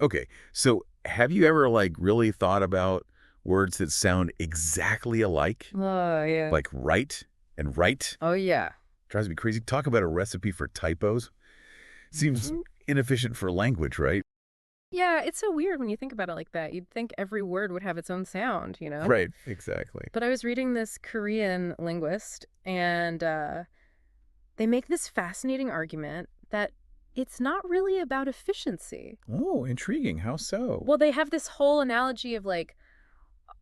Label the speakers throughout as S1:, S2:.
S1: Okay, so have you ever like really thought about words that sound exactly alike?
S2: Oh, yeah.
S1: Like right and right?
S2: Oh, yeah.
S1: Drives me crazy. Talk about a recipe for typos. Seems inefficient for language, right?
S2: Yeah, it's so weird when you think about it like that. You'd think every word would have its own sound, you know?
S1: Right, exactly.
S2: But I was reading this Korean linguist, and they make this fascinating argument that it's not really about efficiency.
S1: Oh, intriguing. How so?
S2: Well, they have this whole analogy of like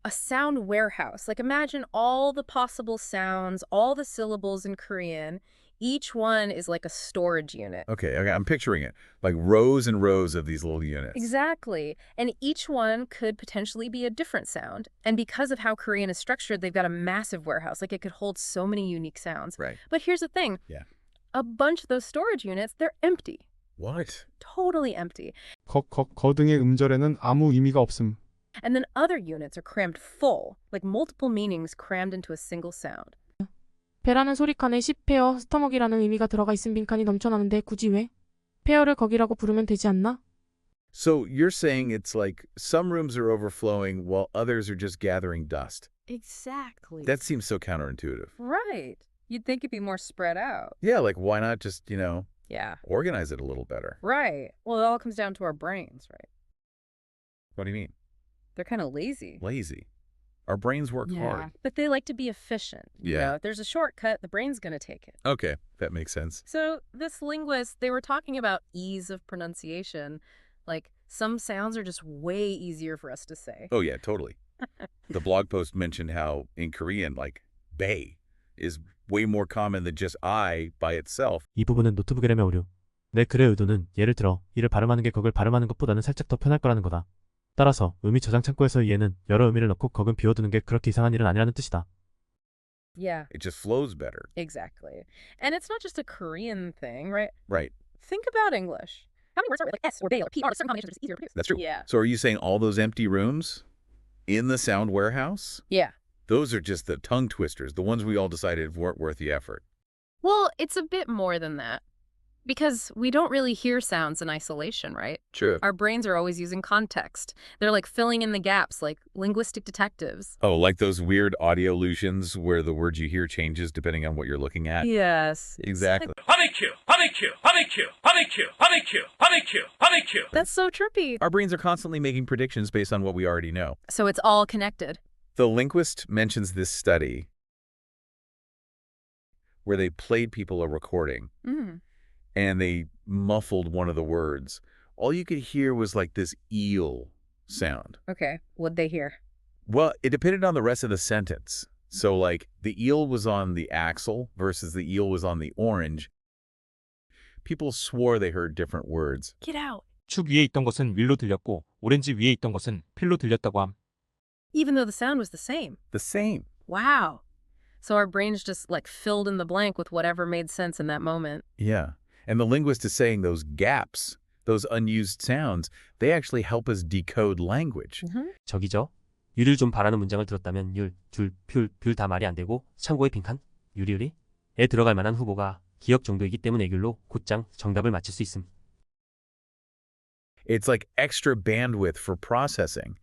S2: a sound warehouse. Like imagine all the possible sounds, all the syllables in Korean. Each one is like a storage unit.
S1: Okay, I'm picturing it. Like rows and rows of these little units.
S2: Exactly. And each one could potentially be a different sound. And because of how Korean is structured, they've got a massive warehouse. Like it could hold so many unique sounds.
S1: Right.
S2: But here's the thing.
S1: Yeah.
S2: A bunch of those storage units, they're empty.
S1: What?
S2: Totally empty.
S3: 거 등의 음절에는 아무 의미가 없음.
S2: And then other units are crammed full, like multiple meanings crammed into a single sound.
S4: 배라는 소리칸에 10페어 스토먹이라는 의미가 들어가 있음 빈칸이 넘쳐나는데 굳이 왜? 페어를 거기라고 부르면 되지 않나?
S1: So you're saying it's like some rooms are overflowing while others are just gathering dust.
S2: Exactly.
S1: That seems so counterintuitive.
S2: Right. You'd think it'd be more spread out.
S1: Yeah, like why not just,
S2: Yeah.
S1: organize it a little better?
S2: Right. Well, it all comes down to our brains, right?
S1: What do you mean?
S2: They're kind of lazy.
S1: Lazy. Our brains work hard.
S2: But they like to be efficient. You
S1: Yeah.
S2: know, if there's a shortcut, the brain's going to take it.
S1: Okay, that makes sense.
S2: So this linguist, they were talking about ease of pronunciation. Like some sounds are just way easier for us to say.
S1: Oh yeah, totally. The blog post mentioned how in Korean, like bae is way more common than just I by itself.
S5: 이 부분은 노트북LM의 오류. 내 글의 의도는 예를 들어 이를 발음하는 게 극을 발음하는 것보다는 살짝 더 편할 거라는 거다. 따라서 의미 저장 창고에서 얘는 여러 의미를 넣고 극은 비워두는 게 그렇게 이상한 일은 아니라는 뜻이다.
S2: Yeah.
S1: It just flows better.
S2: Exactly. And it's not just a Korean thing, right?
S1: Right.
S2: Think about English. How many words are with like S or bae or P or certain combinations are just easier to produce?
S1: That's true.
S2: Yeah.
S1: So are you saying all those empty rooms in the sound warehouse?
S2: Yeah.
S1: Those are just the tongue twisters, the ones we all decided weren't worth the effort.
S2: Well, it's a bit more than that. Because we don't really hear sounds in isolation, right?
S1: True.
S2: Our brains are always using context. They're like filling in the gaps, like linguistic detectives.
S1: Oh, like those weird audio illusions where the word you hear changes depending on what you're looking at?
S2: Yes.
S1: Exactly.
S2: That's so trippy.
S1: Our brains are constantly making predictions based on what we already know.
S2: So it's all connected.
S1: The linguist mentions this study where they played people a recording and they muffled one of the words. All you could hear was like this eel sound.
S2: Okay. What'd they hear?
S1: Well, it depended on the rest of the sentence. So like the eel was on the axle versus the eel was on the orange. People swore they heard different words.
S2: Get out.
S6: 축 위에 있던 것은 윌로 들렸고 오렌지 위에 있던 것은 필로 들렸다고 함.
S2: Even though the sound was the same.
S1: The same.
S2: Wow. So our brains just like filled in the blank with whatever made sense in that moment.
S1: Yeah. And the linguist is saying those gaps, those unused sounds, they actually help us decode language.
S5: 저기죠. 유를 좀 바라는 문장을 들었다면 율, 줄, 뷰 다 말이 안 되고 참고의 빈칸, 유리에 들어갈 만한 후보가 기억 정도이기 때문에 귤로 곧장 정답을 맞힐 수 있음.
S1: It's like extra bandwidth for processing,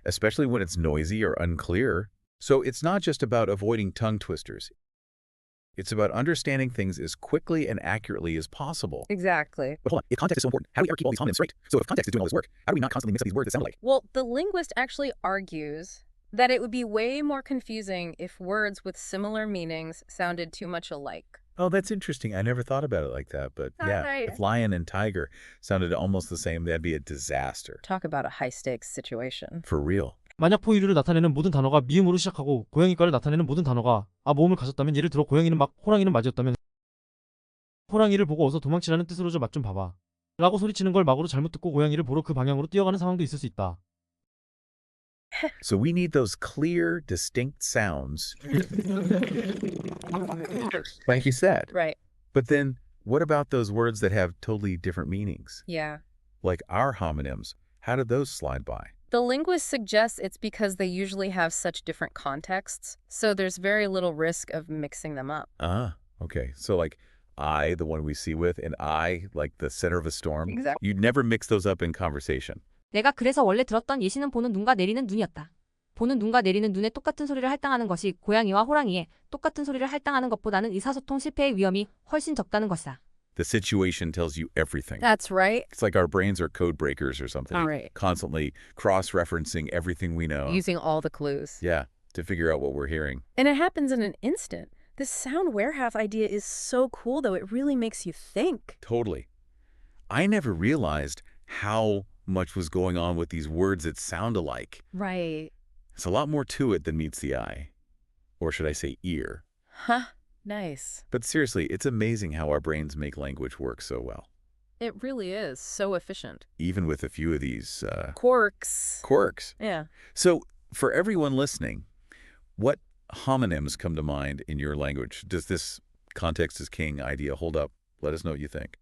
S1: especially when it's noisy or unclear. So it's not just about avoiding tongue twisters. It's about understanding things as quickly and accurately as possible.
S2: Exactly.
S1: But hold on, if context is so important, how do we ever keep all these homonyms straight? So if context is doing all this work, how do we not constantly mix up these words that sound alike?
S2: Well, the linguist actually argues that it would be way more confusing if words with similar meanings sounded too much alike.
S1: Oh, that's interesting. I never thought about it like that. But yeah,
S2: Right.
S1: if lion and tiger sounded almost the same, that'd be a disaster.
S2: Talk about a high-stakes situation.
S1: For real.
S5: 만약 포유류를 나타내는 모든 단어가 미음으로 시작하고 고양이과를 나타내는 모든 단어가 모음을 가졌다면 예를 들어 고양이는 막 호랑이는 맞이었다면 호랑이를 보고 어서 도망치라는 뜻으로 저 맛 좀 봐봐 라고 소리치는 걸 막으로 잘못 듣고 고양이를 보러 그 방향으로 뛰어가는 상황도 있을 수 있다.
S1: So we need those clear, distinct sounds. Like you said.
S2: Right.
S1: But then what about those words that have totally different meanings?
S2: Yeah.
S1: Like our homonyms. How did those slide by?
S2: The linguist suggests it's because they usually have such different contexts, so there's very little risk of mixing them up.
S1: Ah, okay. So like I, the one we see with, and I, like the center of a storm.
S2: Exactly.
S1: You'd never mix those up in conversation.
S7: 내가 그래서 원래 들었던 예시는 보는 눈과 내리는 눈이었다. 보는 눈과 내리는 눈에 똑같은 소리를 할당하는 것이 고양이와 호랑이에 똑같은 소리를 할당하는 것보다는 의사소통 실패의 위험이 훨씬 적다는 것이다.
S1: The situation tells you everything.
S2: That's right.
S1: It's like our brains are code breakers or something.
S2: All right.
S1: Constantly cross-referencing everything we know.
S2: Using all the clues.
S1: Yeah, to figure out what we're hearing.
S2: And it happens in an instant. This sound warehouse idea is so cool, though. It really makes you think.
S1: Totally. I never realized how much was going on with these words that sound alike.
S2: Right.
S1: It's a lot more to it than meets the eye. Or should I say ear?
S2: Huh. Nice.
S1: But seriously, it's amazing how our brains make language work so well.
S2: It really is so efficient.
S1: Even with a few of these
S2: Quirks.
S1: quirks.
S2: Yeah.
S1: So, for everyone listening, what homonyms come to mind in your language? Does this context is king idea hold up? Let us know what you think.